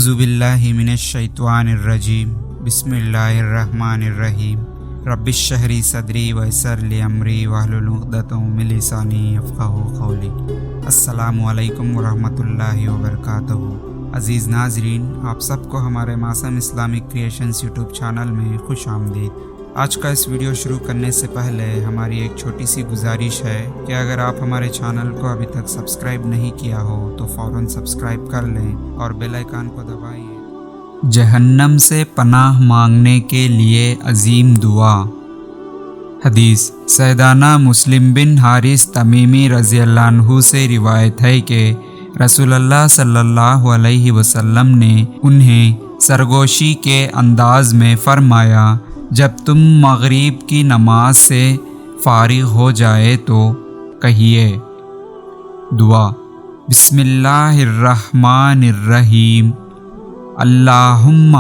اعوذ باللہ من الشیطان الرجیم بسم اللہ الرحمن الرحیم رب اشرح لی صدری ویسر لی امری واحلل عقدۃ من لسانی یفقہوا قولی۔ السلام علیکم ورحمۃ اللہ وبرکاتہ۔ عزیز ناظرین، آپ سب کو ہمارے معصوم اسلامک کریشنز یوٹیوب چینل میں خوش آمدید۔ آج کا اس ویڈیو شروع کرنے سے پہلے ہماری ایک چھوٹی سی گزارش ہے کہ اگر آپ ہمارے چینل کو ابھی تک سبسکرائب نہیں کیا ہو تو فوراً سبسکرائب کر لیں اور بیل آئیکن کو دبائیے۔ جہنم سے پناہ مانگنے کے لیے عظیم دعا۔ حدیث سیدنا مسلم بن حارث تمیمی رضی اللہ عنہ سے روایت ہے کہ رسول اللہ صلی اللہ علیہ وسلم نے انہیں سرگوشی کے انداز میں فرمایا، جب تم مغرب کی نماز سے فارغ ہو جائے تو کہیے دعا: بسم اللہ الرحمن الرحیم، اللہم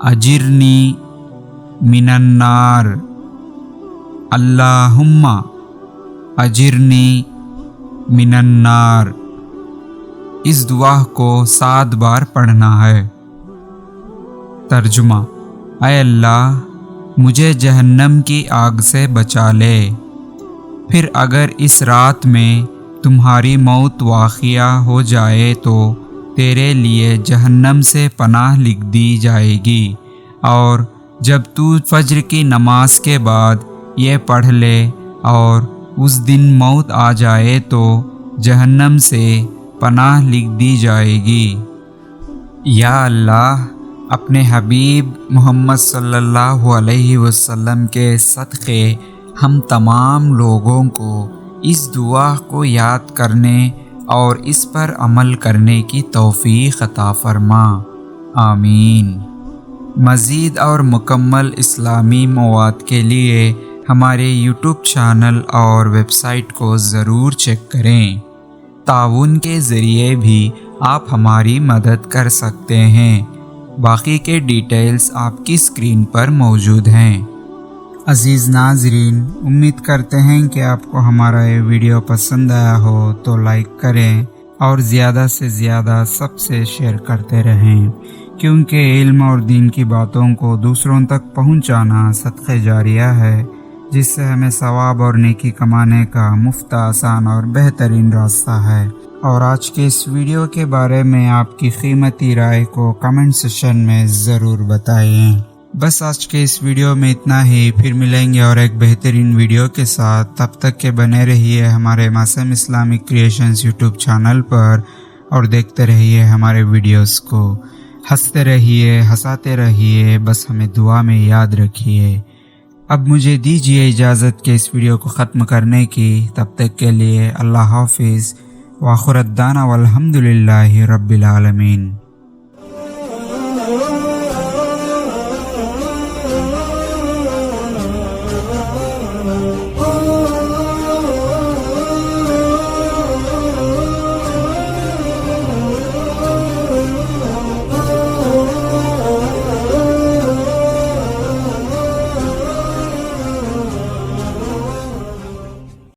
اجرنی من النار، اللہم اجرنی من النار۔ اس دعا کو 7 بار پڑھنا ہے۔ ترجمہ: اے اللہ، مجھے جہنم کی آگ سے بچا لے۔ پھر اگر اس رات میں تمہاری موت واقع ہو جائے تو تیرے لیے جہنم سے پناہ لکھ دی جائے گی، اور جب تو فجر کی نماز کے بعد یہ پڑھ لے اور اس دن موت آ جائے تو جہنم سے پناہ لکھ دی جائے گی۔ یا اللہ، اپنے حبیب محمد صلی اللہ علیہ وسلم کے صدقے ہم تمام لوگوں کو اس دعا کو یاد کرنے اور اس پر عمل کرنے کی توفیق عطا فرما، آمین۔ مزید اور مکمل اسلامی مواد کے لیے ہمارے یوٹیوب چینل اور ویب سائٹ کو ضرور چیک کریں۔ تعاون کے ذریعے بھی آپ ہماری مدد کر سکتے ہیں۔ باقی کے ڈیٹیلز آپ کی اسکرین پر موجود ہیں۔ عزیز ناظرین، امید کرتے ہیں کہ آپ کو ہمارا یہ ویڈیو پسند آیا ہو تو لائک کریں اور زیادہ سے زیادہ سب سے شیئر کرتے رہیں، کیونکہ علم اور دین کی باتوں کو دوسروں تک پہنچانا صدقہ جاریہ ہے، جس سے ہمیں ثواب اور نیکی کمانے کا مفت، آسان اور بہترین راستہ ہے۔ اور آج کے اس ویڈیو کے بارے میں آپ کی قیمتی رائے کو کمنٹ سیکشن میں ضرور بتائیں۔ بس آج کے اس ویڈیو میں اتنا ہی، پھر ملیں گے اور ایک بہترین ویڈیو کے ساتھ۔ تب تک کے بنے رہیے ہمارے معصوم اسلامک کریشنز یوٹیوب چینل پر اور دیکھتے رہیے ہمارے ویڈیوز کو۔ ہنستے رہیے، ہنساتے رہیے، بس ہمیں دعا میں یاد رکھیے۔ اب مجھے دیجیے اجازت کہ اس ویڈیو کو ختم کرنے کی۔ تب تک کے لیے اللہ حافظ، وآخر دعوانا والحمد للہ رب العالمین۔